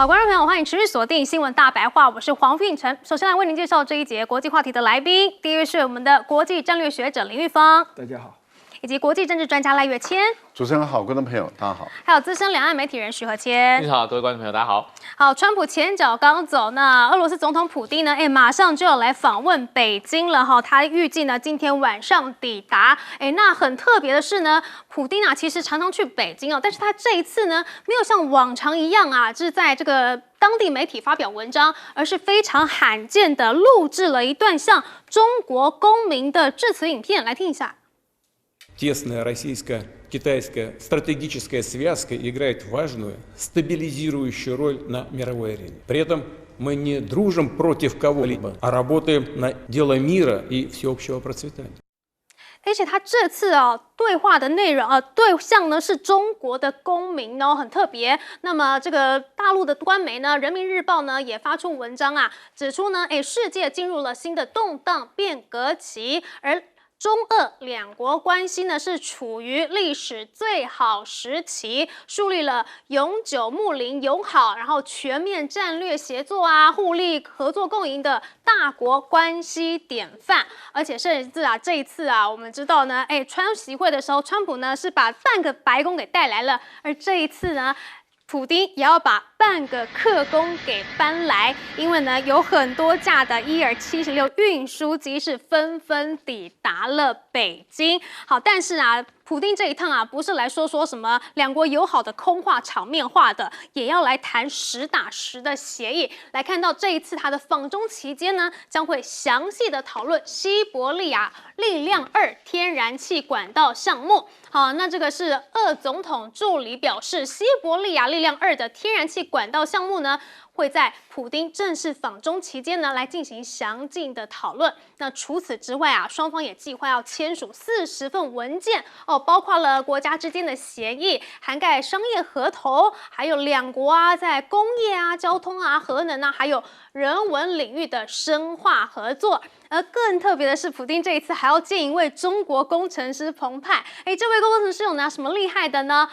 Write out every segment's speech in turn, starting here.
好，观众朋友，欢迎持续锁定新闻大白话，我是黄运成。首先来为您介绍这一节国际话题的来宾，第一位是我们的国际战略学者林玉芳，大家好，以及国际政治专家赖岳谦。主持人好，观众朋友大家好。还有资深两岸媒体人许和谦。你好，各位观众朋友，大家好。好，川普前脚刚走，那俄罗斯总统普丁呢？马上就要来访问北京了哈。他预计呢今天晚上抵达。那很特别的是呢，普丁啊其实常常去北京哦，但是他这一次呢没有像往常一样啊，是在这个当地媒体发表文章，而是非常罕见的录制了一段向中国公民的致辞影片，来听一下。Тесная российско-китайская стратегическая связка играет важную стабилизирующую роль на мировой арене. При этом мы не дружим против кого-либо, а работаем на дело мира и всеобщего процветания. 而且他这次对话的内容对象呢是中国的公民哦，很特别。那么这个大陆的官媒呢，《人民日报》呢也发出文章啊，指出呢，世界进入了新的动荡变革期，而中俄两国关系呢是处于历史最好时期，树立了永久睦邻友好，然后全面战略协作啊，互利合作共赢的大国关系典范。而且甚至这一次我们知道呢，川习会的时候，川普呢是把半个白宫给带来了，而这一次呢，普丁也要把半个克宫给搬来，因为呢有很多架的伊尔76运输机是纷纷抵达了北京。好，但是普丁这一趟不是来说什么两国友好的空话场面话的，也要来谈实打实的协议。来看到这一次他的访中期间呢，将会详细的讨论西伯利亚力量2天然气管道项目。好，那这个是俄总统助理表示，西伯利亚力量2的天然气管道项目呢，会在普丁正式访中期间呢来进行详尽的讨论。那除此之外双方也计划要签署40份文件包括了国家之间的协议，涵盖商业合同，还有两国在工业交通核能还有人文领域的深化合作。而更特别的是，普丁这一次还要见一位中国工程师彭湃。这位工程师有拿什么厉害的呢？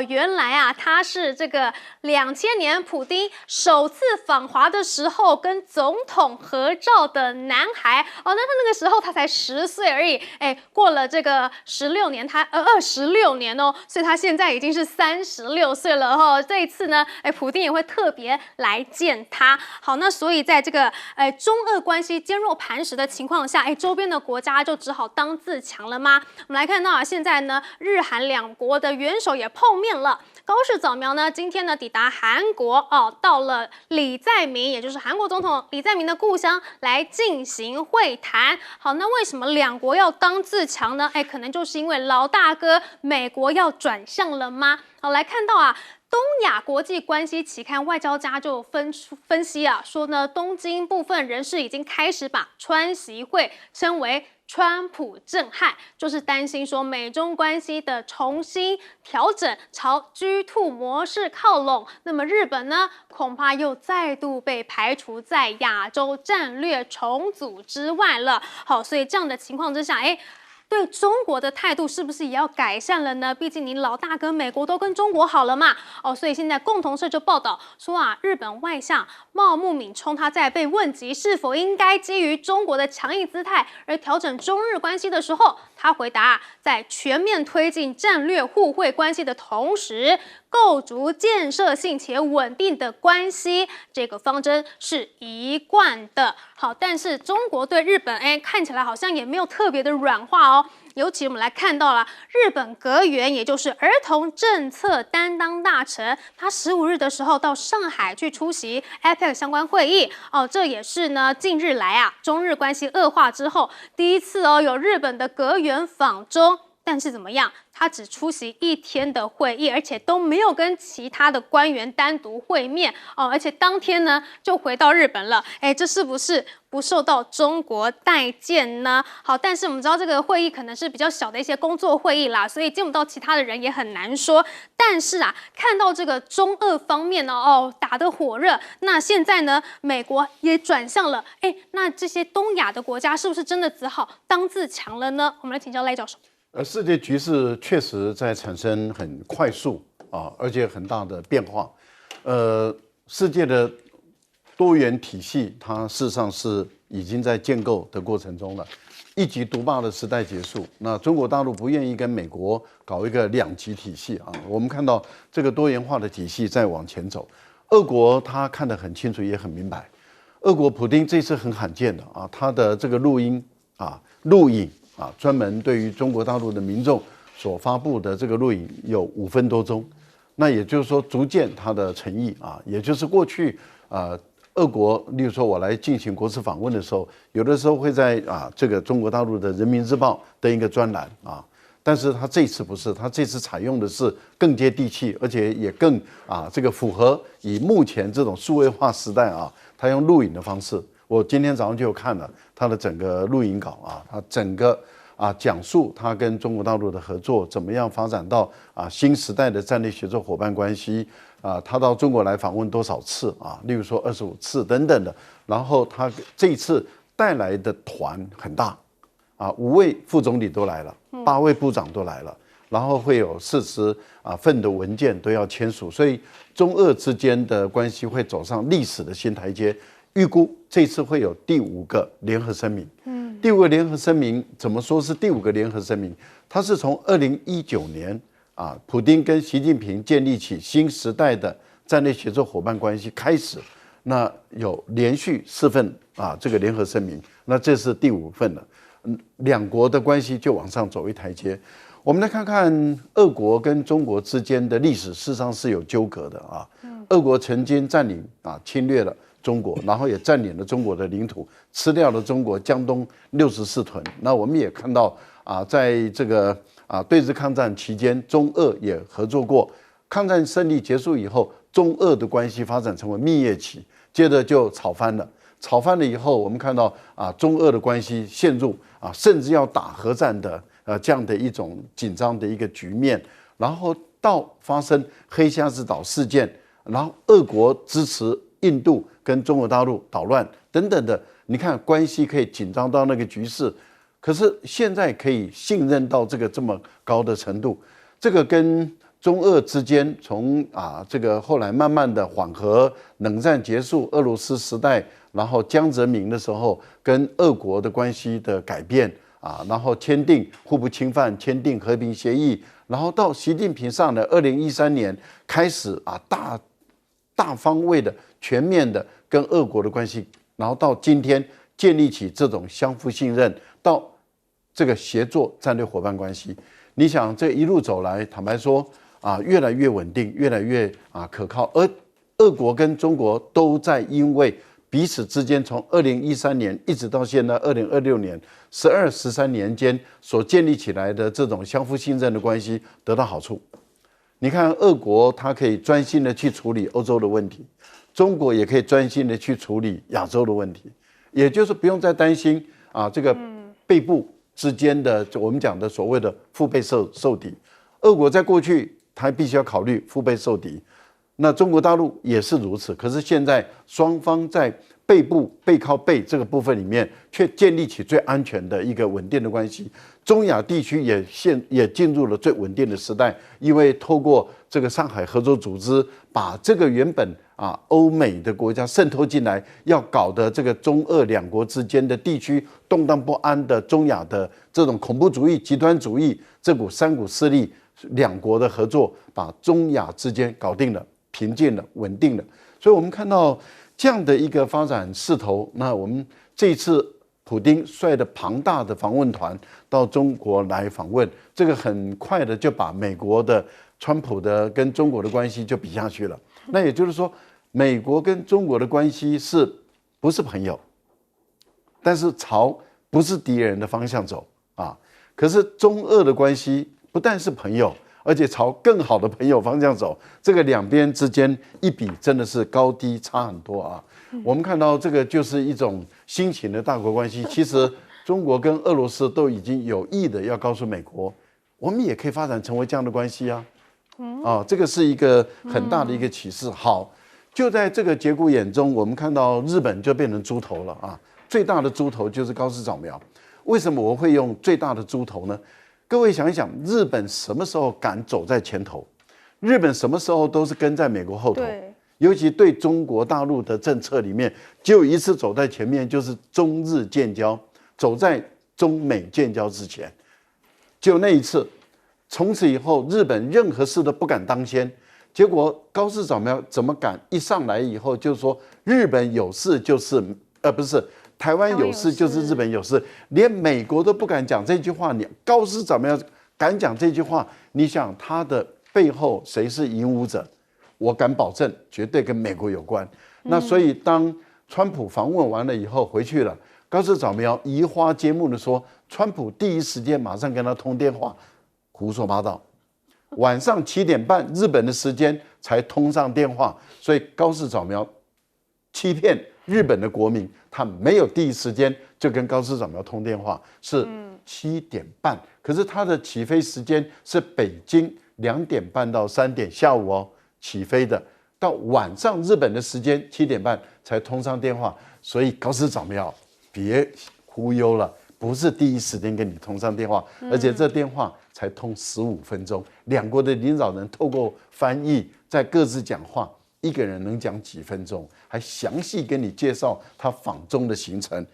原来他是这个2000年普丁首次访华的时候跟总统合照的男孩。那他那个时候他才10岁而已。过了这个16年，他26年哦，所以他现在已经是36岁了这一次呢，普丁也会特别来见他。好，那所以在这个中俄关系坚若磐石的情况下，周边的国家就只好当自强了吗？我们来看到现在呢，日韩两国的元首也碰面了。高市早苗呢，今天呢抵达韩国到了李在明，也就是韩国总统李在明的故乡来进行会谈。好，那为什么两国要当自强呢？可能就是因为老大哥美国要转向了吗？好，来看到东亚国际关系期刊《外交家》就分析说呢，东京部分人士已经开始把川习会称为川普震撼，就是担心说美中关系的重新调整朝 G2 模式靠拢，那么日本呢恐怕又再度被排除在亚洲战略重组之外了。好，所以这样的情况之下，对中国的态度是不是也要改善了呢？毕竟你老大哥美国都跟中国好了嘛。所以现在共同社就报道说日本外相茂木敏充他在被问及是否应该基于中国的强硬姿态而调整中日关系的时候，他回答在全面推进战略互惠关系的同时，构筑建设性且稳定的关系，这个方针是一贯的。好，但是中国对日本看起来好像也没有特别的软化尤其我们来看到了日本阁员，也就是儿童政策担当大臣，他15日的时候到上海去出席 APEC 相关会议这也是呢近日来中日关系恶化之后第一次有日本的阁员访中。但是怎么样？他只出席1天的会议，而且都没有跟其他的官员单独会面而且当天呢就回到日本了。这是不是不受到中国待见呢？好，但是我们知道这个会议可能是比较小的一些工作会议啦，所以见不到其他的人也很难说。但是看到这个中俄方面打得火热，那现在呢美国也转向了，那这些东亚的国家是不是真的只好当自强了呢？我们来请教赖教授。世界局势确实在产生很快速而且很大的变化。世界的多元体系，它事实上是已经在建构的过程中了。一极独霸的时代结束，那中国大陆不愿意跟美国搞一个两极体系啊。我们看到这个多元化的体系在往前走。俄国他看得很清楚，也很明白。俄国普丁这次很罕见的啊，他的这个录影啊，专门对于中国大陆的民众所发布的这个录影有5分多钟。那也就是说，逐渐他的诚意啊，也就是过去俄国，例如说我来进行国事访问的时候，有的时候会在这个中国大陆的《人民日报》登一个专栏啊，但是他这次不是，他这次采用的是更接地气，而且也更这个符合以目前这种数位化时代啊，他用录影的方式。我今天早上就有看了他的整个录影稿啊，他整个讲述他跟中国大陆的合作怎么样发展到新时代的战略协作伙伴关系。他到中国来访问多少次啊？例如说25次等等的。然后他这一次带来的团很大，5位副总理都来了，8位部长都来了，然后会有40份的文件都要签署，所以中俄之间的关系会走上历史的新台阶。预估这次会有第5个联合声明。第5个联合声明怎么说是第5个联合声明？它是从2019年。普丁跟习近平建立起新时代的战略协作伙伴关系开始，那有连续4份这个联合声明，那这是第5份了，两国的关系就往上走一台阶。我们来看看俄国跟中国之间的历史，事实上是有纠葛的啊。俄国曾经占领侵略了中国，然后也占领了中国的领土，吃掉了中国江东64屯。那我们也看到在这个对日抗战期间，中俄也合作过。抗战胜利结束以后，中俄的关系发展成为蜜月期，接着就吵翻了。吵翻了以后，我们看到中俄的关系陷入甚至要打核战的这样的一种紧张的一个局面。然后到发生黑瞎子岛事件，然后俄国支持印度跟中国大陆捣乱等等的，你看关系可以紧张到那个局势。可是现在可以信任到这么高的程度，这个跟中俄之间从这个后来慢慢的缓和，冷战结束，俄罗斯时代，然后江泽民的时候跟俄国的关系的改变然后签订互不侵犯，签订和平协议，然后到习近平上来2013年开始大方位的全面的跟俄国的关系，然后到今天建立起这种相互信任，到这个协作战略伙伴关系。你想这一路走来，坦白说越来越稳定，越来越可靠。而俄国跟中国都在因为彼此之间从2013年一直到现在2026年12、13年间所建立起来的这种相互信任的关系得到好处。你看俄国它可以专心的去处理欧洲的问题，中国也可以专心的去处理亚洲的问题，也就是不用再担心这个背部之间的我们讲的所谓的腹背受敌。俄国在过去它必须要考虑腹背受敌，那中国大陆也是如此。可是现在双方在背部背靠背这个部分里面，却建立起最安全的一个稳定的关系。中亚地区也进入了最稳定的时代，因为透过这个上海合作组织，把这个原本欧美的国家渗透进来，要搞的这个中俄两国之间的地区动荡不安的中亚的这种恐怖主义、极端主义这三股势力，两国的合作把中亚之间搞定了、平静了、稳定了。所以我们看到这样的一个发展势头，那我们这一次普丁率的庞大的访问团到中国来访问，这个很快的就把美国的川普的跟中国的关系就比下去了。那也就是说，美国跟中国的关系是不是朋友？但是朝不是敌人的方向走可是中俄的关系不但是朋友，而且朝更好的朋友方向走，这个两边之间一比真的是高低差很多我们看到这个就是一种新型的大国关系。其实中国跟俄罗斯都已经有意的要告诉美国，我们也可以发展成为这样的关系这个是一个很大的一个启示。好，就在这个节骨眼中，我们看到日本就变成猪头了最大的猪头就是高市早苗。为什么我会用最大的猪头呢？各位想一想，日本什么时候敢走在前头？日本什么时候都是跟在美国后头。尤其对中国大陆的政策里面，只有一次走在前面，就是中日建交，走在中美建交之前，就那一次。从此以后，日本任何事都不敢当先。结果高市早苗怎么敢一上来以后就说日本有事就是不是台湾有事就是日本有事，连美国都不敢讲这句话，你高市早苗敢讲这句话，你想他的背后谁是引武者？我敢保证，绝对跟美国有关。那所以当川普访问完了以后回去了，高市早苗移花接木的说，川普第一时间马上跟他通电话。胡说八道，晚上7点半日本的时间才通上电话，所以高市早苗欺骗日本的国民，他没有第一时间就跟高市早苗通电话，是7点半，可是他的起飞时间是北京2点半到3点下午哦起飞的，到晚上日本的时间7点半才通上电话，所以高市早苗别忽悠了。不是第一时间跟你通上电话，而且这电话才通15分钟，两国的领导人透过翻译在各自讲话，一个人能讲几分钟，还详细跟你介绍他访中的行程，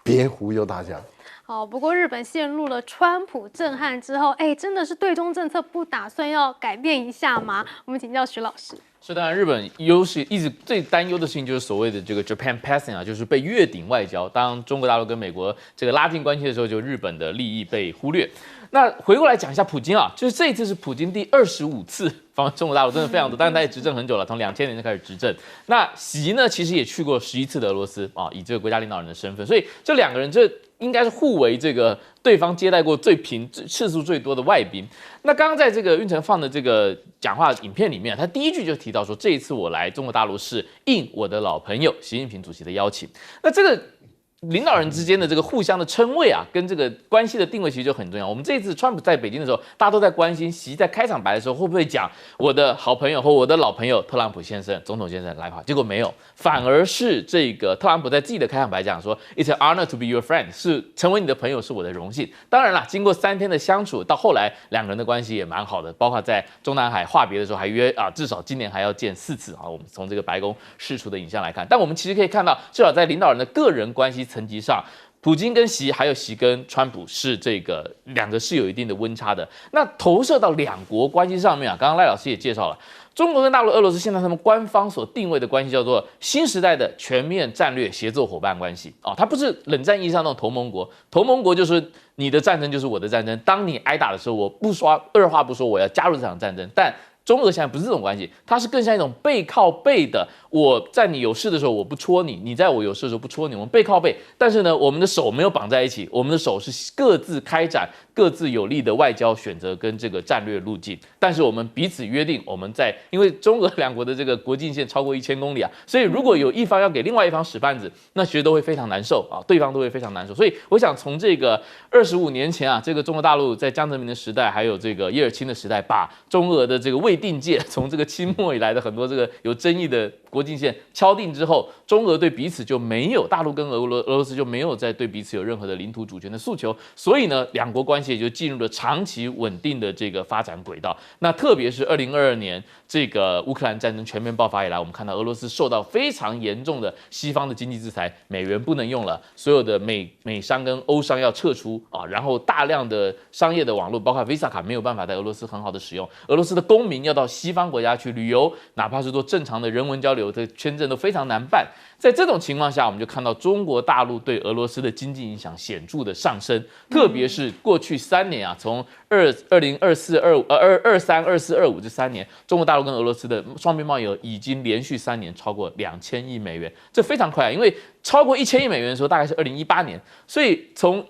别忽悠大家。好，不过日本陷入了川普震撼之后，真的是对中政策不打算要改变一下吗？我们请教徐老师。是，当然，日本一直最担忧的事情就是所谓的这个 Japan Passing 啊，就是被越顶外交。当中国大陆跟美国这个拉近关系的时候，就日本的利益被忽略。那回过来讲一下普京啊，就是这一次是普京第25次访问中国大陆，真的非常多。但是他也执政很久了，从2000年就开始执政。那习呢，其实也去过11次的俄罗斯啊，以这个国家领导人的身份，所以这两个人这应该是互为这个对方接待过最频次数最多的外宾。那刚刚在这个运成放的这个讲话影片里面，他第一句就提到说，这一次我来中国大陆是应我的老朋友习近平主席的邀请。那这个领导人之间的这个互相的称谓啊，跟这个关系的定位其实就很重要。我们这一次川普在北京的时候，大家都在关心习在开场白的时候会不会讲我的好朋友或我的老朋友特朗普先生、总统先生来华，结果没有，反而是这个特朗普在自己的开场白讲说 "It's an honor to be your friend"， 是成为你的朋友是我的荣幸。当然啦，经过3天的相处，到后来两个人的关系也蛮好的，包括在中南海话别的时候还约至少今年还要见4次啊。我们从这个白宫释出的影像来看，但我们其实可以看到，至少在领导人的个人关系层级上，普京跟习还有习跟川普是这个两个是有一定的温差的。那投射到两国关系上面啊，刚刚赖老师也介绍了，中国跟大陆、俄罗斯现在他们官方所定位的关系叫做新时代的全面战略协作伙伴关系啊，它不是冷战意义上那种同盟国，同盟国就是你的战争就是我的战争，当你挨打的时候，我不说二话不说我要加入这场战争，但中俄现在不是这种关系，它是更像一种背靠背的。我在你有事的时候我不戳你，你在我有事的时候不戳你，我们背靠背。但是呢，我们的手没有绑在一起，我们的手是各自开展各自有利的外交选择跟这个战略路径。但是我们彼此约定，我们因为中俄两国的这个国境线超过1000公里啊，所以如果有一方要给另外一方使绊子，那其实都会非常难受啊，对方都会非常难受。所以我想从这个25年前啊，这个中国大陆在江泽民的时代，还有这个叶尔钦的时代，把中俄的这个未定界，从这个清末以来的很多这个有争议的国境线敲定之后，中俄对彼此就没有，大陆跟俄罗斯就没有再对彼此有任何的领土主权的诉求，所以呢，两国关系也就进入了长期稳定的这个发展轨道。那特别是2022年这个乌克兰战争全面爆发以来，我们看到俄罗斯受到非常严重的西方的经济制裁，美元不能用了，所有的美商跟欧商要撤出啊，然后大量的商业的网络，包括 Visa 卡没有办法在俄罗斯很好的使用，俄罗斯的公民要到西方国家去旅游，哪怕是做正常的人文交流，这签证都非常难办。在这种情况下，我们就看到中国大陆对俄罗斯的经济影响显著的上升，特别是过去3年啊，从2023、24、25这3年，中国大陆跟俄罗斯的双边贸易额已经连续3年超过2000亿美元，这非常快啊，因为超过1000亿美元的时候大概是2018年，所以从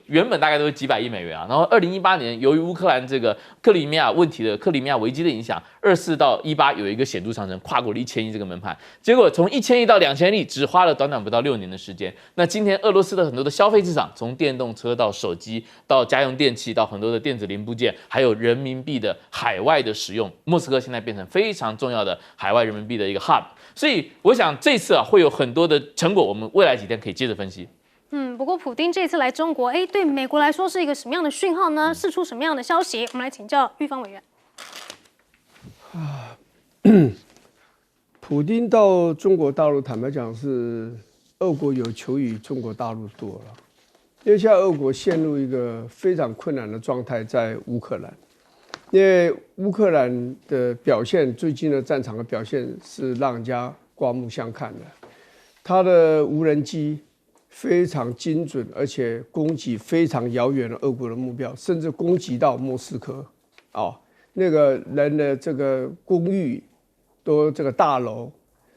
原本大概都是几百亿美元啊，然后2018年由于乌克兰这个克里米亚问题的克里米亚危机的影响，24到18有一个显著上升，跨过了1000亿这个门槛，结果从1000亿到2000亿只花了短短不到6年的时间。那今天俄罗斯的很多的消费市场，从电动车到手机到家用电器到很多的电子零部件，还有人民币的海外的使用，莫斯科现在变成非常重要的海外人民币的一个 hub。所以我想这次啊会有很多的成果，我们未来几天可以接着分析。不过普丁这次来中国，对美国来说是一个什么样的讯号呢？释出什么样的消息？我们来请教玉芳委员。普丁到中国大陆，坦白讲是俄国有求于中国大陆多了，因为现在俄国陷入一个非常困难的状态，在乌克兰。因为乌克兰的表现，最近的战场的表现是让人家刮目相看的。它的无人机非常精准，而且攻击非常遥远的俄国的目标，甚至攻击到莫斯科。那个人的这个公寓。多这个大楼，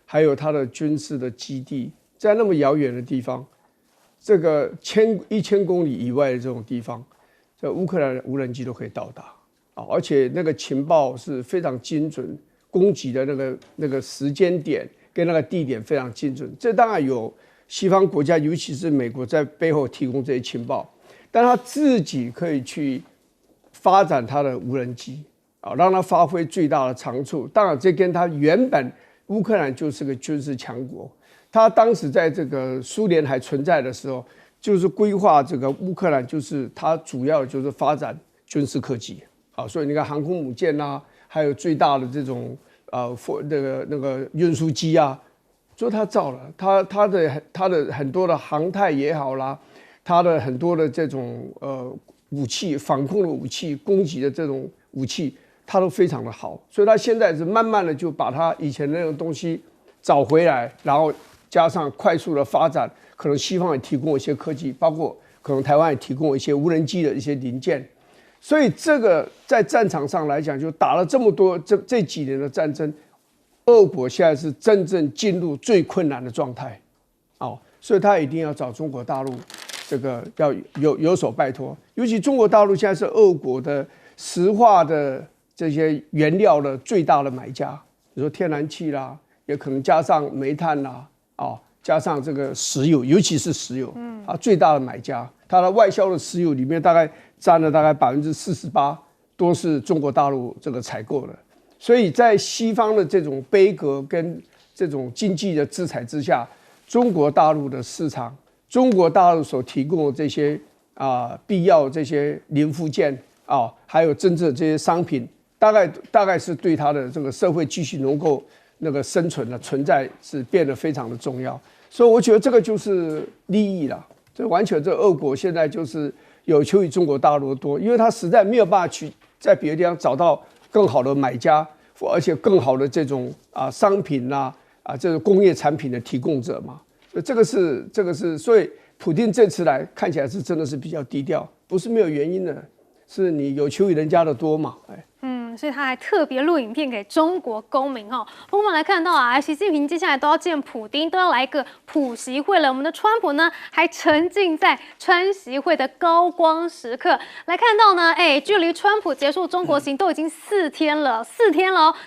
还有它的军事的基地，在那么遥远的地方，这个1000公里以外的这种地方，这乌克兰的无人机都可以到达而且那个情报是非常精准，攻击的那个时间点跟那个地点非常精准。这当然有西方国家，尤其是美国在背后提供这些情报，但他自己可以去发展他的无人机。让它发挥最大的长处。当然，这跟它原本乌克兰就是个军事强国，它当时在这个苏联还存在的时候，就是规划这个乌克兰，就是它主要就是发展军事科技所以你看航空母舰还有最大的这种那个运输机就它造了，它的很多的航太也好啦，它的很多的这种武器反控的武器、攻击的这种武器。它都非常的好，所以它现在是慢慢的就把它以前的那种东西找回来，然后加上快速的发展，可能西方也提供一些科技，包括可能台湾也提供一些无人机的一些零件，所以这个在战场上来讲，就打了这么多这几年的战争，俄国现在是真正进入最困难的状态，所以他一定要找中国大陆这个要有所拜托，尤其中国大陆现在是俄国的石化的。这些原料的最大的买家，比如说天然气啦，也可能加上煤炭啦，加上这个石油，尤其是石油，最大的买家，它的外销的石油里面大概占了大概48%，都是中国大陆这个采购的。所以在西方的这种杯葛跟这种经济的制裁之下，中国大陆的市场，中国大陆所提供的这些必要这些零附件还有真正的这些商品。大概是对他的这个社会继续能够那个生存的存在是变得非常的重要，所以我觉得这个就是利益了。这完全这俄国现在就是有求于中国大陆多，因为他实在没有办法去在别的地方找到更好的买家，而且更好的这种商品这种工业产品的提供者嘛。这个是，所以普丁这次来看起来是真的是比较低调，不是没有原因的，是你有求于人家的多嘛，所以他还特别录影片给中国公民不过我们来看到习近平接下来都要见普丁，都要来一个普习会了。我们的川普呢，还沉浸在川习会的高光时刻。来看到呢，距离川普结束中国行都已经4天了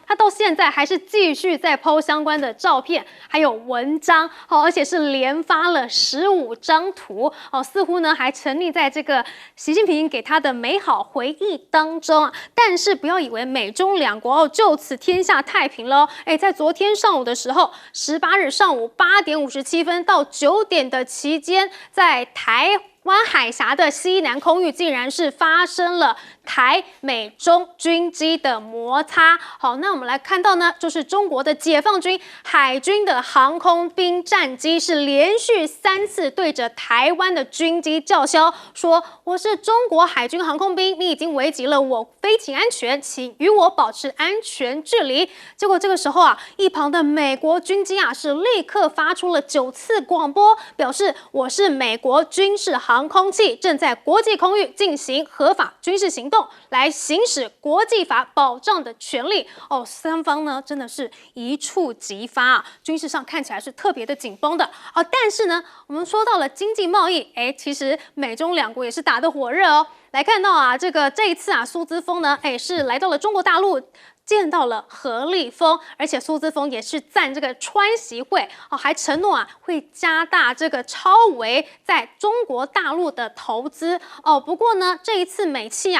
他到现在还是继续在 po 相关的照片，还有文章而且是连发了15张图似乎呢还沉溺在这个习近平给他的美好回忆当中但是不要以为美中两国就此天下太平了在昨天上午的时候，18日上午8点57分到9点的期间，在台湾海峡的西南空域竟然是发生了台美中军机的摩擦。好，那我们来看到呢，就是中国的解放军海军的航空兵战机是连续3次对着台湾的军机叫嚣，说我是中国海军航空兵，你已经危及了我飞行安全，请与我保持安全距离。结果这个时候一旁的美国军机是立刻发出了9次广播，表示我是美国军事航空器，正在国际空域进行合法军事行动，来行使国际法保障的权利。三方呢真的是一触即发军事上看起来是特别的紧绷的但是呢，我们说到了经济贸易，其实美中两国也是打得火热来看到这一次苏姿丰呢，是来到了中国大陆。见到了何立峰，而且苏姿丰也是赞这个川习会还承诺会加大这个超微在中国大陆的投资不过呢，这一次美企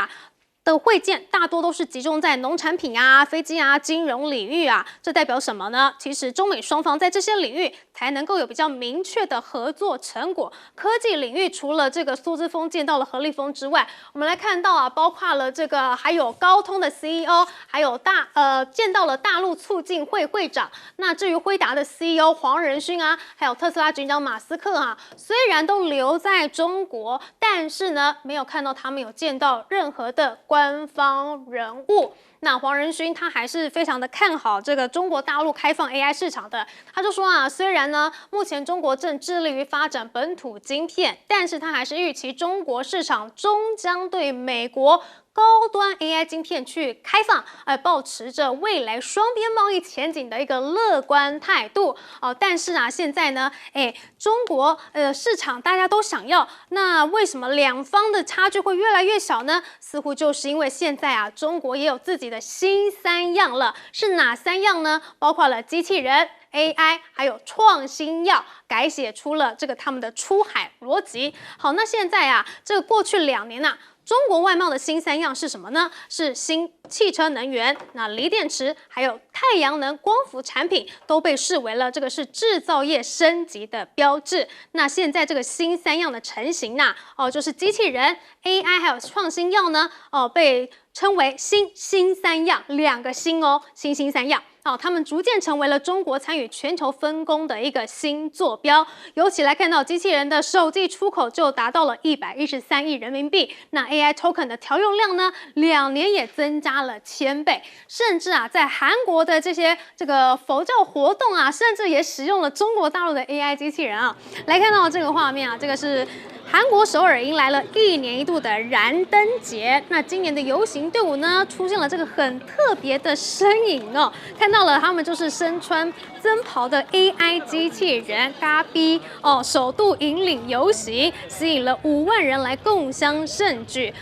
的会见大多都是集中在农产品飞机金融领域这代表什么呢？其实中美双方在这些领域才能够有比较明确的合作成果。科技领域除了这个苏之峰见到了何立峰之外，我们来看到啊，包括了这个还有高通的 CEO， 还有见到了大陆促进会会长。那至于辉达的 CEO 黄仁勋啊，还有特斯拉执行长马斯克啊，虽然都留在中国，但是呢，没有看到他们有见到任何的官方人物。那黄仁勋他还是非常的看好这个中国大陆开放 AI 市场的，他就说啊，虽然呢目前中国正致力于发展本土晶片，但是他还是预期中国市场终将对美国高端 AI 晶片去开放，抱持着未来双边贸易前景的一个乐观态度但是啊，现在呢，中国市场大家都想要，那为什么两方的差距会越来越小呢？似乎就是因为现在啊，中国也有自己的新三样了，是哪三样呢？包括了机器人、AI 还有创新药，改写出了这个他们的出海逻辑。好，那现在啊，这个过去2年啊，中国外贸的新三样是什么呢？是新汽车能源、那锂电池，还有太阳能光伏产品，都被视为了这个是制造业升级的标志。那现在这个新三样的成型就是机器人、AI 还有创新药呢，被称为新三样，2个新新三样。他们逐渐成为了中国参与全球分工的一个新坐标。尤其来看到机器人的首季出口就达到了113亿人民币，那 AI token 的调用量呢，2年也增加了1000倍，甚至啊，在韩国的这个佛教活动啊，甚至也使用了中国大陆的 AI 机器人啊。来看到这个画面啊，这个是韩国首尔迎来了1年1度的燃灯节。那今年的游行队伍呢，出现了这个很特别的身影看到了他们就是身穿增袍的 AI 机器人嘎逼首度引领游行，吸引了5万人来共襄盛举。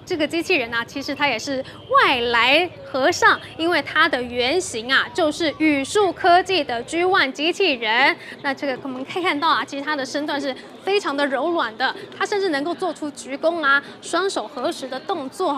这个机器人其实它也是外来和尚，因为它的原型就是宇树科技的 G1 机器人。那这个我们可以看到其实它的身段是非常的柔软的，它甚至能够做出鞠躬双手合十的动作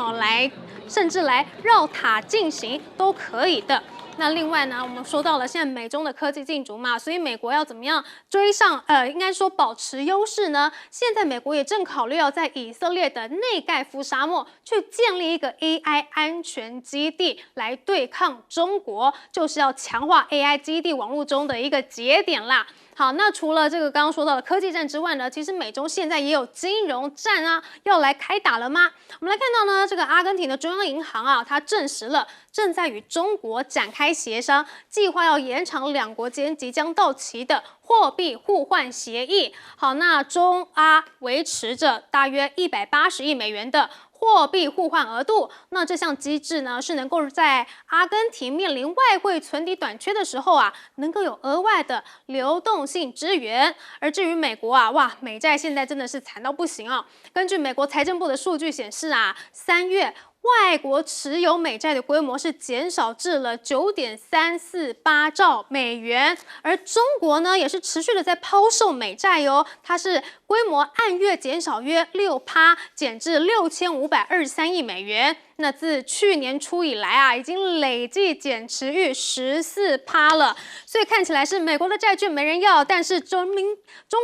甚至来绕塔进行都可以的。那另外呢，我们说到了现在美中的科技竞逐嘛，所以美国要怎么样追上应该说保持优势呢？现在美国也正考虑要在以色列的内盖夫沙漠去建立一个 AI 安全基地来对抗中国，就是要强化 AI 基地网络中的一个节点啦。好，那除了这个刚刚说到的科技战之外呢，其实美中现在也有金融战要来开打了吗？我们来看到呢，这个阿根廷的中央银行它证实了正在与中国展开协商，计划要延长2国间即将到期的货币互换协议。好，那中阿维持着大约180亿美元的货币互换额度。那这项机制呢，是能够在阿根廷面临外汇存底短缺的时候能够有额外的流动性支援。而至于美国美债现在真的是惨到不行根据美国财政部的数据显示3月外国持有美债的规模是减少至了9.348兆美元，而中国呢也是持续的在抛售美债它是规模按月减少约6%，减至6523亿美元。那自去年初以来已经累计减持逾14%了，所以看起来是美国的债券没人要，但是中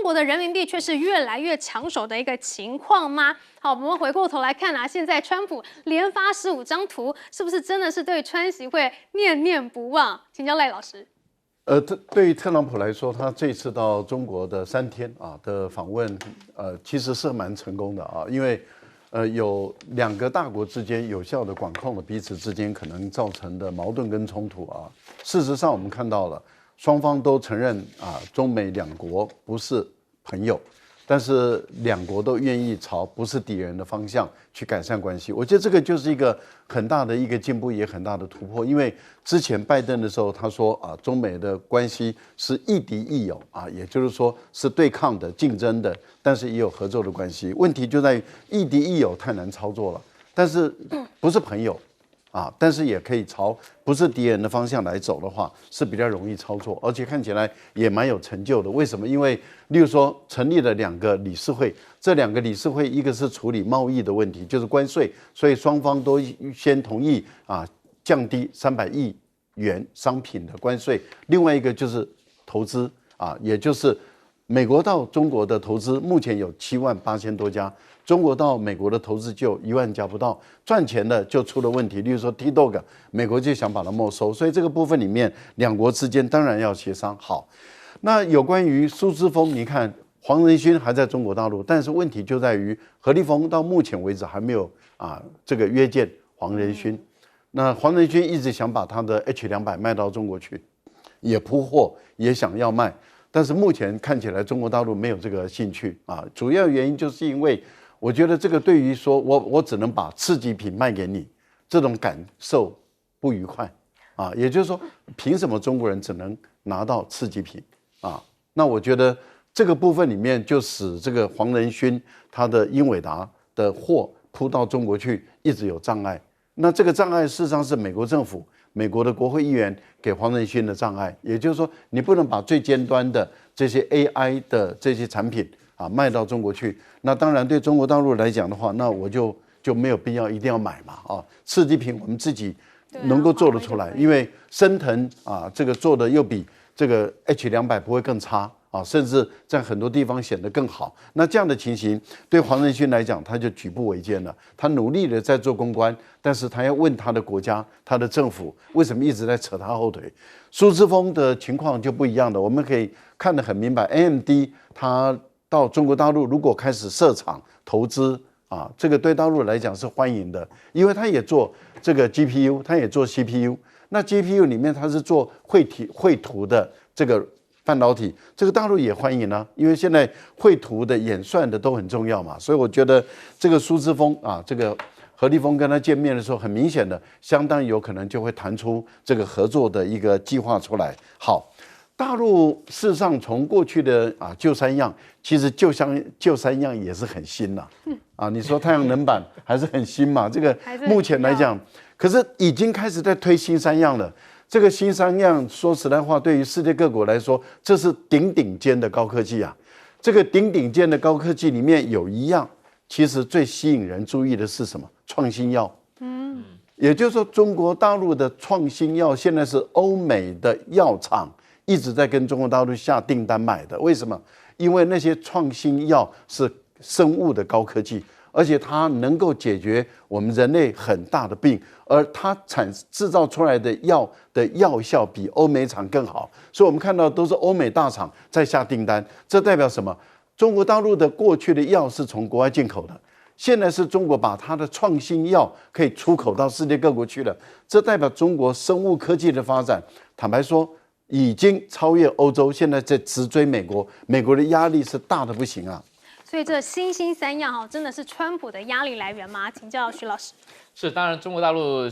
国的人民币却是越来越抢手的一个情况吗？好，我们回过头来看现在川普连发15张图，是不是真的是对川习会念念不忘？请教赖老师。对于特朗普来说，他这次到中国的3天的访问，其实是蛮成功的因为有2个大国之间有效的管控了彼此之间可能造成的矛盾跟冲突事实上，我们看到了双方都承认中美2国不是朋友，但是2国都愿意朝不是敌人的方向去改善关系。我觉得这个就是一个很大的一个进步，也很大的突破。因为之前拜登的时候，他说中美的关系是亦敌亦友也就是说是对抗的、竞争的，但是也有合作的关系。问题就在于亦敌亦友太难操作了，但是不是朋友但是也可以朝不是敌人的方向来走的话，是比较容易操作，而且看起来也蛮有成就的。为什么？因为例如说成立了2个理事会，这2个理事会，一个是处理贸易的问题，就是关税，所以双方都先同意降低300亿元商品的关税；另外一个就是投资啊，也就是美国到中国的投资目前有78000多家，中国到美国的投资就1万家不到，赚钱的就出了问题，例如说 TikTok， 美国就想把它没收，所以这个部分里面两国之间当然要协商好。那有关于苏之峰，你看黄仁勋还在中国大陆，但是问题就在于何立峰到目前为止还没有这个约见黄仁勋。那黄仁勋一直想把他的 H200卖到中国去，也铺货，也想要卖，但是目前看起来中国大陆没有这个兴趣啊。主要原因就是因为我觉得这个对于说我只能把次级品卖给你，这种感受不愉快啊。也就是说，凭什么中国人只能拿到次级品啊？那我觉得这个部分里面就使这个黄仁勋他的英伟达的货铺到中国去一直有障碍。那这个障碍事实上是美国政府、美国的国会议员给黄仁勋的障碍。也就是说，你不能把最尖端的这些 AI 的这些产品卖到中国去。那当然对中国大陆来讲的话，那我就没有必要一定要买嘛次级品我们自己能够做得出来，因为升腾这个做的又比这个 H200不会更差甚至在很多地方显得更好。那这样的情形对黄仁勋来讲，他就举步维艰了。他努力的在做公关，但是他要问他的国家、他的政府为什么一直在扯他后腿。苏之峰的情况就不一样的，我们可以看得很明白。AMD 他到中国大陆如果开始设厂投资这个对大陆来讲是欢迎的，因为他也做这个 GPU， 他也做 CPU。那 GPU 里面他是做绘图的这个半导体，这个大陆也欢迎啊，因为现在绘图的演算的都很重要嘛，所以我觉得这个苏之峰这个何立峰跟他见面的时候，很明显的，相当有可能就会谈出这个合作的一个计划出来。好，大陆事实上从过去的旧三样，其实旧三样也是很新呐你说太阳能板还是很新嘛，这个目前来讲，可是已经开始在推新三样了。这个新三样说实在话，对于世界各国来说，这是顶尖的高科技啊。这个顶尖的高科技里面有一样，其实最吸引人注意的是什么？创新药。也就是说，中国大陆的创新药现在是欧美的药厂一直在跟中国大陆下订单买的。为什么？因为那些创新药是生物的高科技，而且它能够解决我们人类很大的病，而它制造出来的药的药效比欧美厂更好，所以我们看到都是欧美大厂在下订单。这代表什么？中国大陆的过去的药是从国外进口的，现在是中国把它的创新药可以出口到世界各国去了。这代表中国生物科技的发展，坦白说已经超越欧洲，现在在直追美国，美国的压力是大的不行啊。所以这新三样真的是川普的压力来源吗？请教徐老师。是，当然中国大陆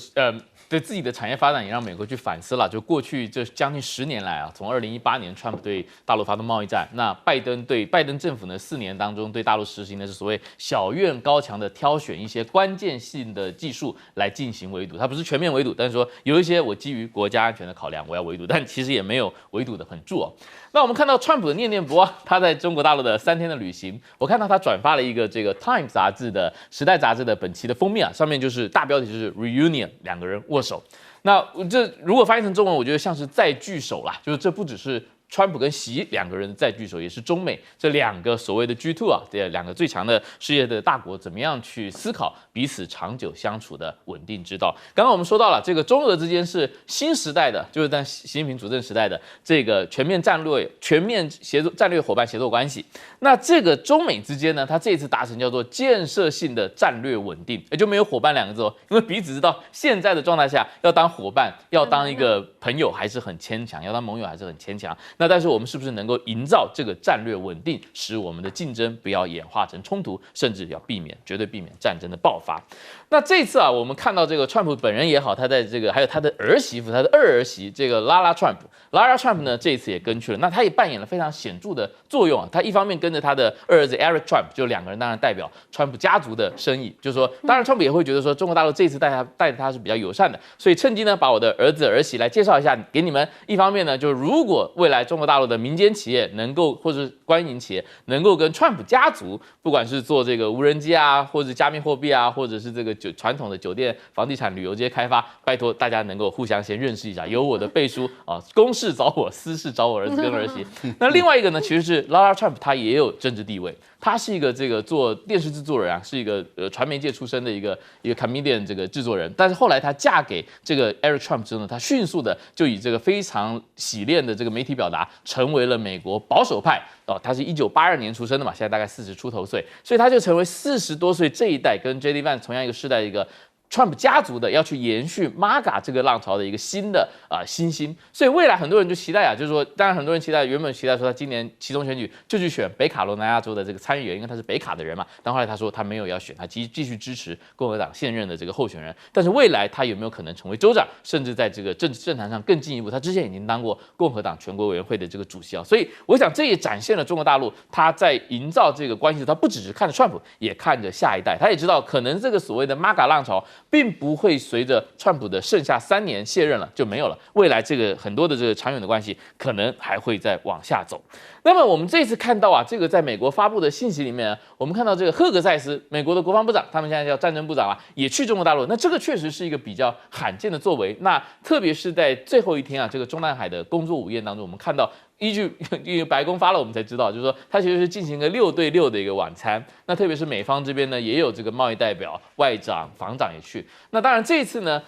对自己的产业发展也让美国去反思了。就过去这将近10年来从2018年川普对大陆发动贸易战，那拜登政府呢4年当中对大陆实行的是所谓小院高墙的挑选一些关键性的技术来进行围堵。它不是全面围堵，但是说有一些我基于国家安全的考量我要围堵，但其实也没有围堵的很住那我们看到川普的念念不忘他在中国大陆的3天的旅行，我看到他转发了一个这个 Time 杂志的时代杂志的本期的封面上面就是大标题就是 Reunion， 2个人握手。那这如果翻译成中文，我觉得像是再聚首啦，就是这不只是川普跟习2个人的再聚首，也是中美这2个所谓的 G2这2个最强的世界的大国怎么样去思考彼此长久相处的稳定之道。刚刚我们说到了这个中俄之间是新时代的，就是在习近平主政时代的这个全面战略伙伴协作关系。那这个中美之间呢，它这一次达成叫做建设性的战略稳定，也就没有伙伴2个字因为彼此知道现在的状态下要当伙伴，要当一个朋友还是很牵强，要当盟友还是很牵强。那但是我们是不是能够营造这个战略稳定，使我们的竞争不要演化成冲突，甚至要绝对避免战争的爆发？那这次我们看到这个川普本人也好，他在这个还有他的儿媳妇，他的2儿媳这个Lara Trump呢，这一次也跟去了。那他也扮演了非常显著的作用他一方面跟着他的2儿子 Eric Trump， 就2个人当然代表川普家族的生意，就是说，当然川普也会觉得说中国大陆这次带着他是比较友善的，所以趁机呢把我的儿子儿媳来介绍一下给你们。一方面呢，就如果未来中国大陆的民间企业能够，或者是官营企业能够跟川普家族，不管是做这个无人机啊，或者加密货币啊，或者是这个传统的酒店、房地产、旅游这些开发，拜托大家能够互相先认识一下，有我的背书啊，公事找我，私事找我儿子跟儿媳。那另外一个呢，其实是 Lara Trump 他也有政治地位。他是一个这个做电视制作人啊，是一个传媒界出身的一个 comedian 这个制作人，但是后来他嫁给这个 Eric Trump 之后呢，他迅速的就以这个非常洗练的这个媒体表达，成为了美国保守派哦。他是1982年出生的嘛，现在大概40出头岁，所以他就成为40多岁这一代跟 JD Vance 同样一个世代的一个Trump 家族的要去延续 MAGA 这个浪潮的一个新的新星，所以未来很多人就期待啊，就是说，当然很多人期待，原本期待说他今年期中选举就去选北卡罗来纳州的这个参议员，因为他是北卡的人嘛。但后来他说他没有要选，他继续支持共和党现任的这个候选人。但是未来他有没有可能成为州长，甚至在这个政坛上更进一步？他之前已经当过共和党全国委员会的这个主席啊，所以我想这也展现了中国大陆他在营造这个关系，他不只是看着川普，也看着下一代，他也知道可能这个所谓的 MAGA 浪潮并不会随着川普的剩下3年卸任了就没有了，未来这个很多的这个长远的关系可能还会再往下走。那么我们这次看到啊，这个在美国发布的信息里面，我们看到这个赫格塞斯，美国的国防部长，他们现在叫战争部长啊，也去中国大陆。那这个确实是一个比较罕见的作为。那特别是在最后一天啊，这个中南海的工作午宴当中，我们看到。依据白宫发了，我们才知道，就是说它其实是进行一个6对6的一个晚餐。那特别是美方这边呢，也有这个贸易代表、外长、防长也去。那当然这一次呢，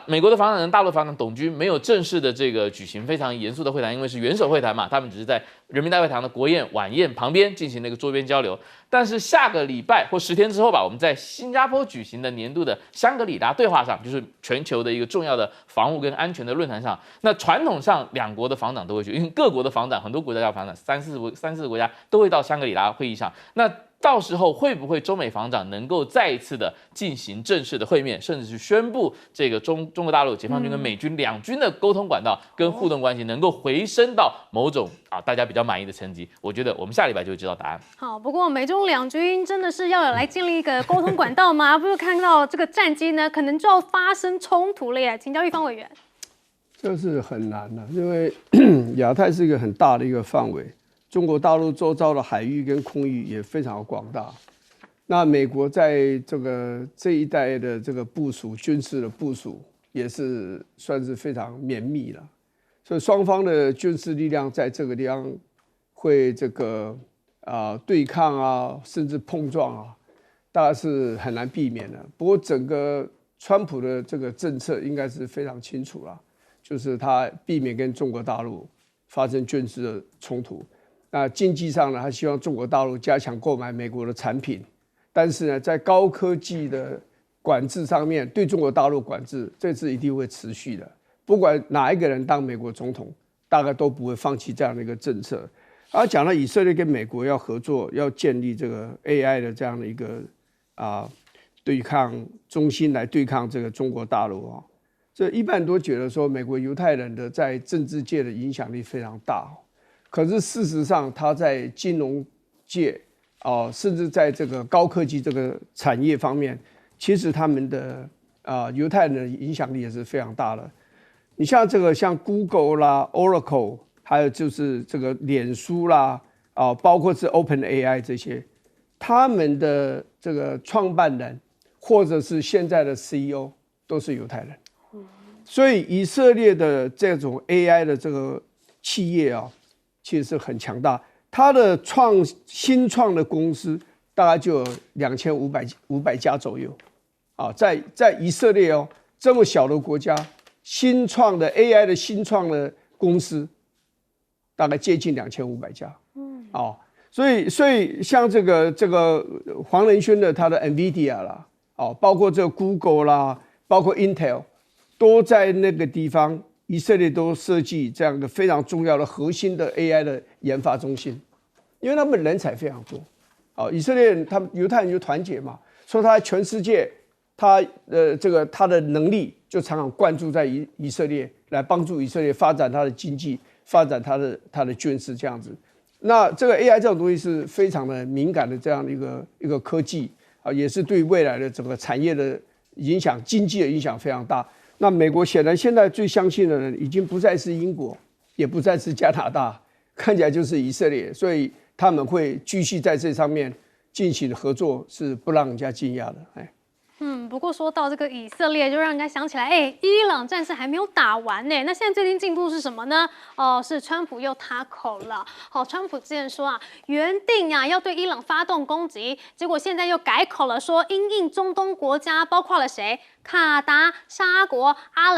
美国的防长跟大陆防长董军没有正式的这个举行非常严肃的会谈，因为是元首会谈嘛，他们只是在人民大会堂的国宴晚宴旁边进行那个桌边交流。但是下个礼拜或10天之后吧，我们在新加坡举行的年度的香格里拉对话上，就是全球的一个重要的防务跟安全的论坛上，那传统上2国的防长都会去，因为各国的防长，很多国家的防长3-4个国家都会到香格里拉会议上。那到时候会不会中美防长能够再一次的进行正式的会面，甚至是宣布这个中国大陆解放军跟美军两军的沟通管道跟互动关系能够回升到某种大家比较满意的层级？我觉得我们下礼拜就会知道答案。好，不过美中两军真的是要有来建立一个沟通管道吗？不是看到这个战机呢，可能就要发生冲突了耶？请教玉芳委员。这是很难的，因为亚太是一个很大的一个范围。中国大陆周遭的海域跟空域也非常广大，那美国在这一带的这个部署，军事的部署也是算是非常绵密了，所以双方的军事力量在这个地方会对抗啊，甚至碰撞啊，大概是很难避免的。不过整个川普的这个政策应该是非常清楚了，就是他避免跟中国大陆发生军事的冲突。那经济上呢，他希望中国大陆加强购买美国的产品，但是呢，在高科技的管制上面，对中国大陆管制，这是一定会持续的。不管哪一个人当美国总统，大概都不会放弃这样的一个政策。而讲到以色列跟美国要合作，要建立这个 AI 的这样的一个对抗中心来对抗这个中国大陆啊，这一般人都觉得说，美国犹太人的在政治界的影响力非常大。可是事实上，他在金融界甚至在这个高科技这个产业方面，其实他们的犹太人的影响力也是非常大的。你像像 Google 啦、Oracle， 还有就是这个脸书啦，包括是 OpenAI 这些，他们的这个创办人或者是现在的 CEO 都是犹太人。所以以色列的这种 AI 的这个企业其实是很强大，它的新创的公司大概就有2500家左右，在以色列这么小的国家，新创的 AI 的新创的公司大概接近2500家，所以像这个黄仁勋的他的 NVIDIA 啦，包括这个 Google 啦，包括 Intel， 都在那个地方。以色列都设计这样一个非常重要的核心的 AI 的研发中心，因为他们人才非常多。以色列人他们犹太人就团结嘛，说他全世界他的能力就常常灌注在以色列，来帮助以色列发展他的经济，发展他的军事这样子。那这个 AI 这种东西是非常的敏感的这样的一个科技也是对未来的整个产业的影响、经济的影响非常大。那美国显然现在最相信的人已经不再是英国，也不再是加拿大，看起来就是以色列，所以他们会继续在这上面进行合作，是不让人家惊讶的。不过说到这个以色列，就让人家想起来，伊朗战事还没有打完呢。那现在最近进度是什么呢？是川普又塌口了。好，川普之前说啊，原定啊要对伊朗发动攻击，结果现在又改口了，说因应中东国家，包括了谁？卡达、沙国、阿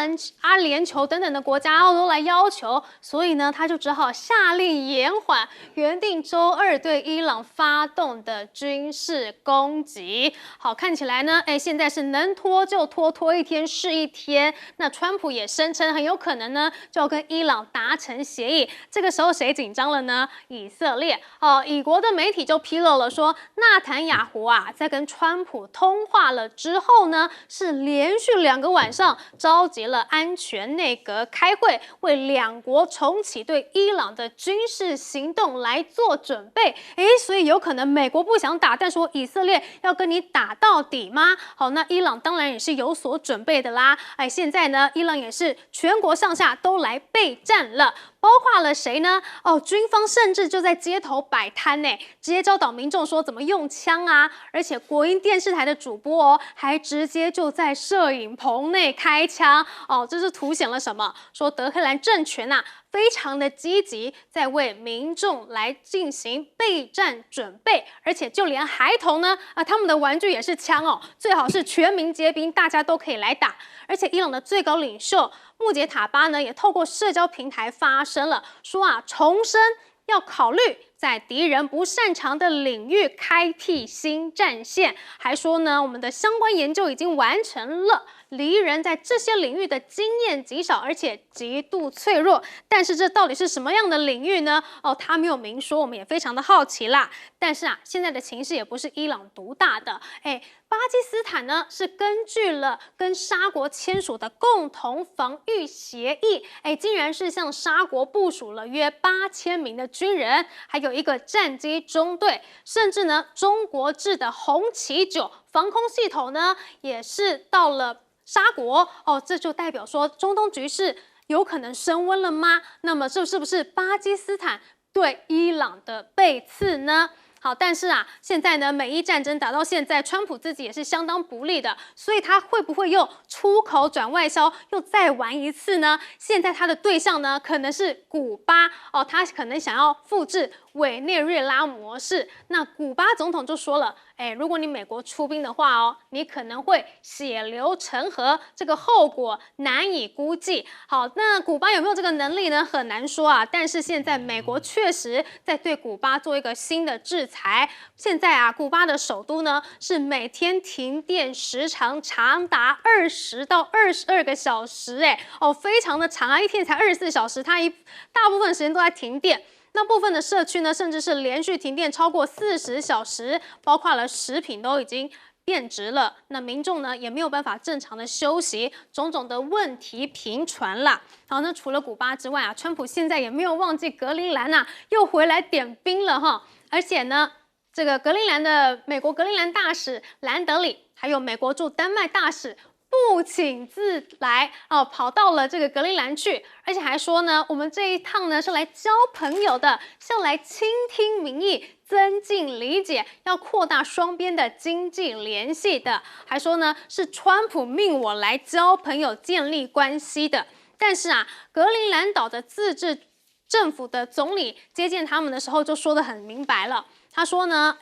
联酋等等的国家都来要求，所以呢，他就只好下令延缓原定周二对伊朗发动的军事攻击。好，看起来呢，现在是能拖就拖，拖一天是一天。那川普也声称很有可能呢，就要跟伊朗达成协议。这个时候谁紧张了呢？以色列。以国的媒体就披露了说，纳坦雅胡啊，在跟川普通话了之后呢，是连续2个晚上召集了安全内阁开会，为两国重启对伊朗的军事行动来做准备。所以有可能美国不想打，但说以色列要跟你打到底吗？好，那伊朗当然也是有所准备的啦。现在呢，伊朗也是全国上下都来备战了。包括了谁呢？军方甚至就在街头摆摊呢，直接教导民众说怎么用枪啊！而且国营电视台的主播还直接就在摄影棚内开枪这是凸显了什么？说德黑兰政权非常的积极，在为民众来进行备战准备，而且就连孩童呢，他们的玩具也是枪最好是全民皆兵，大家都可以来打。而且伊朗的最高领袖穆杰塔巴呢，也透过社交平台发声了，说重申要考虑在敌人不擅长的领域开辟新战线，还说呢，我们的相关研究已经完成了。敌人在这些领域的经验极少，而且极度脆弱。但是这到底是什么样的领域呢？他没有明说，我们也非常的好奇啦。但是现在的情势也不是伊朗独大的，巴基斯坦呢是根据了跟沙国签署的共同防御协议，竟然是向沙国部署了约8000名的军人，还有一个战机中队，甚至呢中国制的红旗9防空系统呢也是到了沙国这就代表说中东局势有可能升温了吗？那么这是不是巴基斯坦对伊朗的背刺呢？好，但是现在呢，美伊战争打到现在，川普自己也是相当不利的，所以他会不会又出口转外销，又再玩一次呢？现在他的对象呢，可能是古巴他可能想要复制委内瑞拉模式。那古巴总统就说了，如果你美国出兵的话你可能会血流成河，这个后果难以估计。好，那古巴有没有这个能力呢？很难说但是现在美国确实在对古巴做一个新的制裁。现在古巴的首都呢是每天停电时长长达20到22个小时，非常的长一天才24小时，它大部分时间都在停电。那部分的社区呢，甚至是连续停电超过40小时，包括了食品都已经变质了。那民众呢也没有办法正常的休息，种种的问题频传啦。好，那除了古巴之外川普现在也没有忘记格陵兰又回来点兵了而且呢，这个美国格陵兰大使兰德里，还有美国驻丹麦大使不请自来跑到了这个格陵兰去，而且还说呢，我们这一趟呢是来交朋友的，是要来倾听民意，增进理解，要扩大双边的经济联系的。还说呢，是川普命我来交朋友、建立关系的。但是格陵兰岛的自治政府的总理接见他们的时候就说得很明白了，他说呢，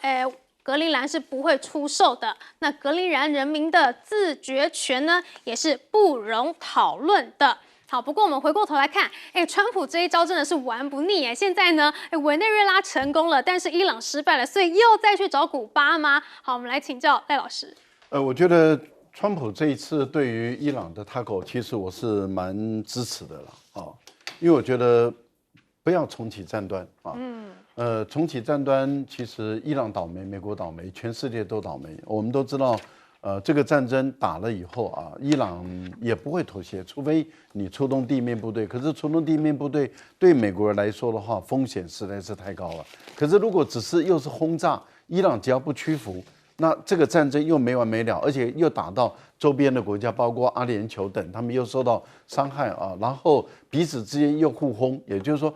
格陵兰是不会出售的，那格陵兰人民的自决权呢，也是不容讨论的。好，不过我们回过头来看，川普这一招真的是玩不腻现在呢，委内瑞拉成功了，但是伊朗失败了，所以又再去找古巴吗？好，我们来请教赖老师。我觉得川普这一次对于伊朗的塔口，其实我是蛮支持的了因为我觉得不要重启战端重启战端，其实伊朗倒霉，美国倒霉，全世界都倒霉。我们都知道，这个战争打了以后伊朗也不会妥协，除非你出动地面部队。可是出动地面部队对美国人来说的话，风险实在是太高了。可是如果只是又是轰炸，伊朗只要不屈服，那这个战争又没完没了，而且又打到周边的国家，包括阿联酋等，他们又受到伤害啊，然后彼此之间又互轰，也就是说，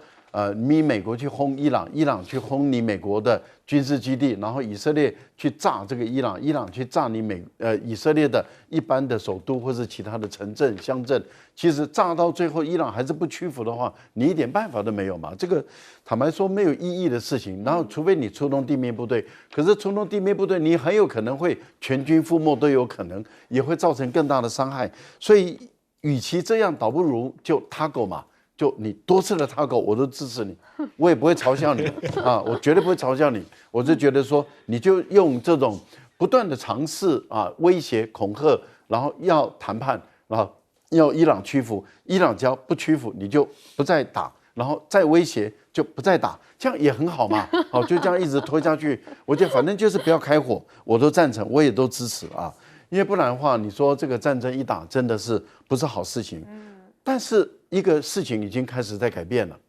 你美国去轰伊朗，伊朗去轰你美国的军事基地，然后以色列去炸这个伊朗，伊朗去炸你以色列的一般的首都或是其他的城镇乡镇，其实炸到最后伊朗还是不屈服的话，你一点办法都没有嘛。这个坦白说没有意义的事情。然后除非你出动地面部队，可是出动地面部队，你很有可能会全军覆没都有可能，也会造成更大的伤害。所以与其这样，倒不如就他狗嘛。就你多次的他狗，我都支持你，我也不会嘲笑你啊，我绝对不会嘲笑你。我就觉得说，你就用这种不断的尝试啊，威胁、恐吓，然后要谈判，然后要伊朗屈服，伊朗只要不屈服，你就不再打，然后再威胁就不再打，这样也很好嘛。好，就这样一直拖下去，我觉得反正就是不要开火，我都赞成，我也都支持啊。因为不然的话，你说这个战争一打，真的是不是好事情？但是一个事情已经开始在改变了，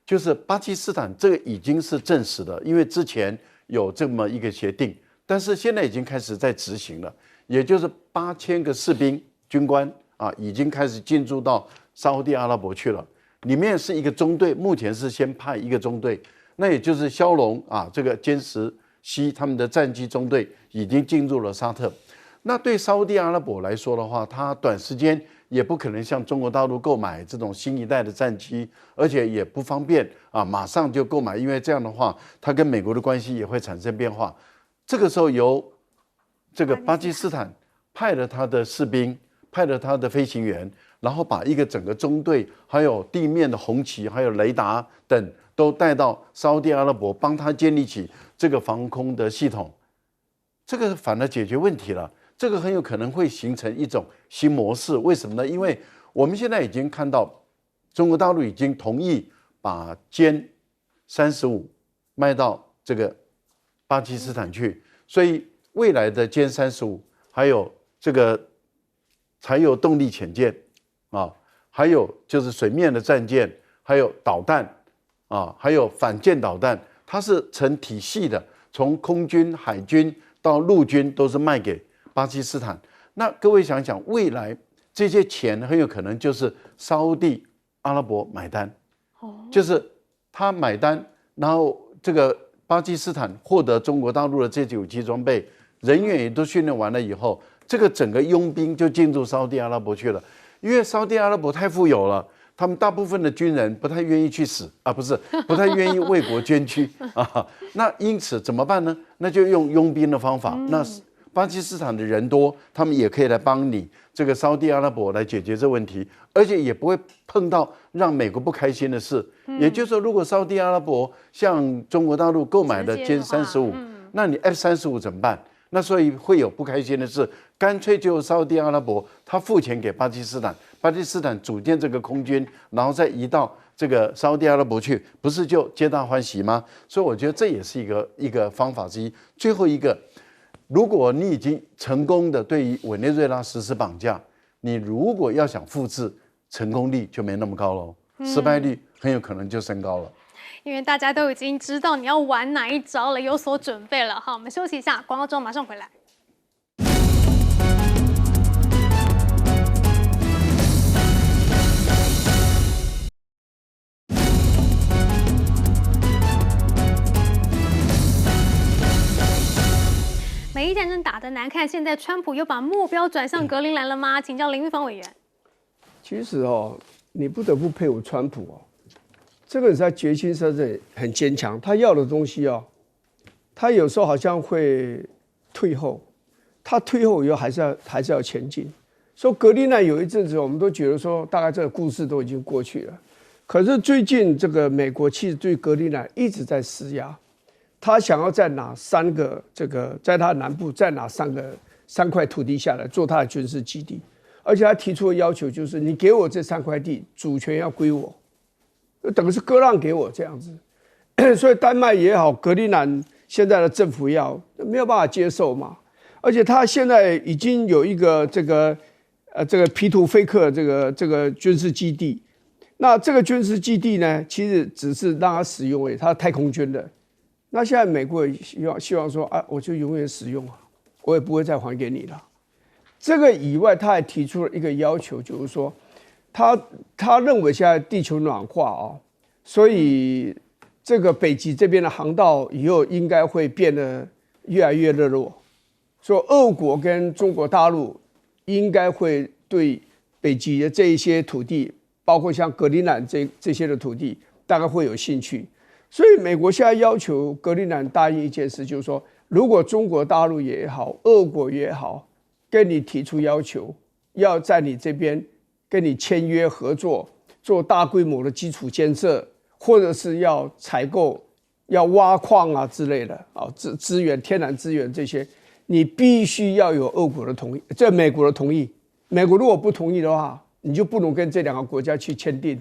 就是巴基斯坦这个已经是证实的，因为之前有这么一个协定，但是现在已经开始在执行了，也就是8000个士兵军官啊，已经开始进驻到沙烏地阿拉伯去了。里面是一个中队，目前是先派一个中队，那也就是枭龙啊，这个歼十西他们的战机中队已经进入了沙特。那对沙烏地阿拉伯来说的话，它短时间也不可能向中国大陆购买这种新一代的战机，而且也不方便啊，马上就购买，因为这样的话，它跟美国的关系也会产生变化。这个时候由这个巴基斯坦派了他的士兵，派了他的飞行员，然后把一个整个中队，还有地面的红旗，还有雷达等都带到沙烏地阿拉伯，帮他建立起这个防空的系统。这个反而解决问题了。这个很有可能会形成一种新模式，为什么呢？因为我们现在已经看到，中国大陆已经同意把歼35卖到这个巴基斯坦去，所以未来的歼35还有这个柴油动力潜舰啊，还有就是水面的战舰，还有导弹啊，还有反舰导弹，它是成体系的，从空军、海军到陆军都是卖给巴基斯坦。那各位想想，未来这些钱很有可能就是沙烏地阿拉伯买单，就是他买单，然后这个巴基斯坦获得中国大陆的这些武器装备，人员也都训练完了以后，这个整个佣兵就进入沙烏地阿拉伯去了。因为沙烏地阿拉伯太富有了，他们大部分的军人不太愿意去死啊，不太愿意为国捐躯啊。那因此怎么办呢？那就用佣兵的方法。那巴基斯坦的人多，他们也可以来帮你这个沙烏地阿拉伯来解决这问题，而且也不会碰到让美国不开心的事。也就是说，如果沙烏地阿拉伯向中国大陆购买的歼35，那你 F35怎么办？那所以会有不开心的事，干脆就沙烏地阿拉伯他付钱给巴基斯坦，巴基斯坦组建这个空军，然后再移到这个沙烏地阿拉伯去，不是就皆大欢喜吗？所以我觉得这也是一个方法之一。最后一个。如果你已经成功的对于委内瑞拉实施绑架，你如果要想复制，成功率就没那么高喽，失败率很有可能就升高了。因为大家都已经知道你要玩哪一招了，有所准备了。好，我们休息一下，广告之后马上回来。美伊战争打得难看，现在川普又把目标转向格陵兰了吗？请教林玉芳委员。其实你不得不佩服川普这个人他决心真的很坚强，他要的东西他有时候好像会退后，他退后以后还是要前进。说格陵兰有一阵子我们都觉得说大概这个故事都已经过去了，可是最近这个美国其实对格陵兰一直在施压。他想要再拿3个在他南部再拿3块土地下来做他的军事基地，而且他提出的要求就是你给我这3块地，主权要归我，等于是割让给我这样子。所以丹麦也好，格陵兰现在的政府也好，没有办法接受嘛。而且他现在已经有一个这个皮图菲克这个军事基地，那这个军事基地呢，其实只是让他使用而已，他太空军的。那现在美国也希望说我就永远使用我也不会再还给你了。这个以外，他还提出了一个要求，就是说，他认为现在地球暖化哦，所以这个北极这边的航道以后应该会变得越来越热络，所以俄国跟中国大陆应该会对北极的这一些土地，包括像格陵兰这些的土地，大概会有兴趣。所以美国现在要求格陵兰答应一件事，就是说，如果中国大陆也好，俄国也好，跟你提出要求，要在你这边跟你签约合作，做大规模的基础建设，或者是要采购、要挖矿啊之类的啊，资源、天然资源这些，你必须要有俄国的同意，这美国的同意。美国如果不同意的话，你就不能跟这2个国家去签订。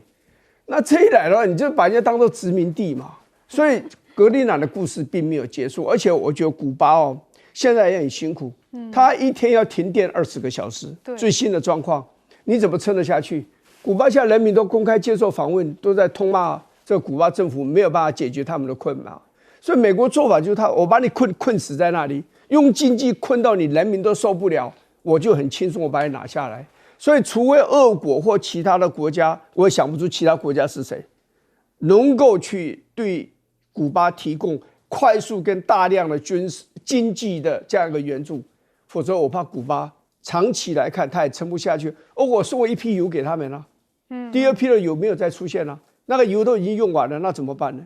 那这一来的话，你就把人家当做殖民地嘛。所以格陵兰的故事并没有结束，而且我觉得古巴哦，现在也很辛苦，他一天要停电20个小时，最新的状况，你怎么撑得下去？古巴现在人民都公开接受访问，都在痛骂这个古巴政府没有办法解决他们的困难。所以美国做法就是我把你困死在那里，用经济困到你人民都受不了，我就很轻松我把你拿下来。所以除非俄国或其他的国家，我也想不出其他国家是谁能够去对古巴提供快速跟大量的军事经济的这样一个援助，否则我怕古巴长期来看他也撑不下去。我送了一批油给他们了，第2批的油没有再出现了，那个油都已经用完了，那怎么办呢？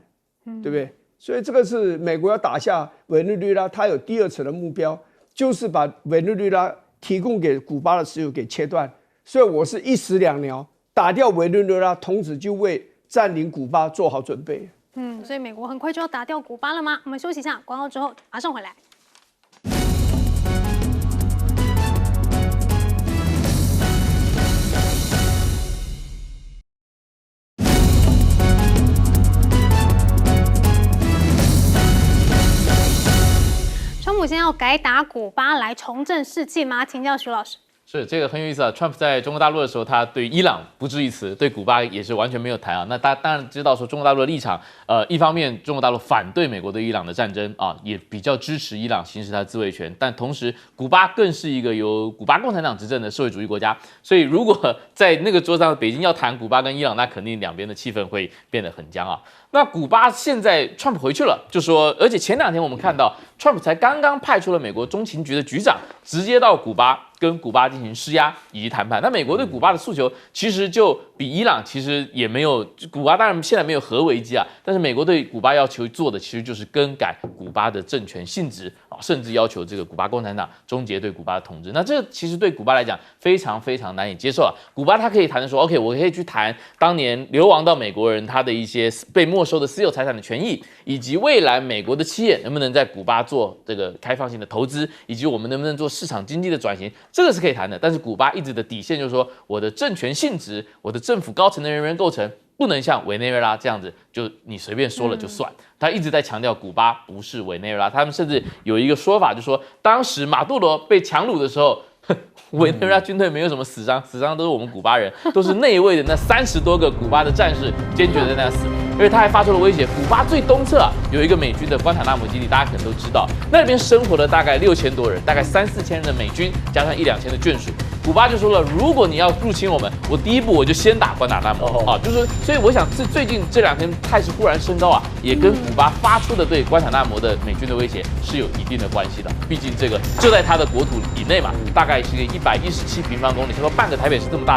对不对？所以这个是美国要打下委内瑞拉，它有第2层的目标，就是把委内瑞拉提供给古巴的石油给切断。所以我是一石两鸟，打掉委内瑞拉，同时就为占领古巴做好准备。所以美国很快就要打掉古巴了吗？我们休息一下，广告之后马上回来。川普现在要改打古巴来重振士气吗？请教徐老师。是这个很有意思啊。川普在中国大陆的时候，他对伊朗不置一词，对古巴也是完全没有谈啊。那大家当然知道说中国大陆的立场，一方面中国大陆反对美国对伊朗的战争啊，也比较支持伊朗行使它的自卫权，但同时古巴更是一个由古巴共产党执政的社会主义国家，所以如果在那个桌上北京要谈古巴跟伊朗，那肯定两边的气氛会变得很僵啊。那古巴现在川普回去了，就说，而且前2天我们看到川普才刚刚派出了美国中情局的局长，直接到古巴跟古巴进行施压以及谈判。那美国对古巴的诉求其实就比伊朗其实也没有，古巴当然现在没有核危机啊，但是美国对古巴要求做的其实就是更改古巴的政权性质啊，甚至要求这个古巴共产党终结对古巴的统治。那这其实对古巴来讲非常非常难以接受啊。古巴他可以谈的说 ，OK， 我可以去谈当年流亡到美国人他的一些被没收的私有财产的权益，以及未来美国的企业能不能在古巴做这个开放性的投资，以及我们能不能做市场经济的转型，这个是可以谈的。但是古巴一直的底线就是说，我的政权性质，我的政府高层的人员构成不能像委内瑞拉这样子，就你随便说了就算。他一直在强调古巴不是委内瑞拉，他们甚至有一个说法，就是说当时马杜罗被强掳的时候，委内瑞拉军队没有什么死伤，死伤都是我们古巴人，都是内卫的那30多个古巴的战士坚决在那死。而且他还发出了威胁，古巴最东侧有一个美军的关塔那摩基地，大家可能都知道，那边生活了大概6000多人，大概3-4千人的美军，加上1-2千的眷属。古巴就说了，如果你要入侵我们，我第一步我就先打关塔那摩啊，就是所以我想最近这2天态势忽然升高啊，也跟古巴发出的对关塔那摩的美军的威胁是有一定的关系的。毕竟这个就在他的国土以内嘛，大概是117平方公里，差不多半个台北市这么大。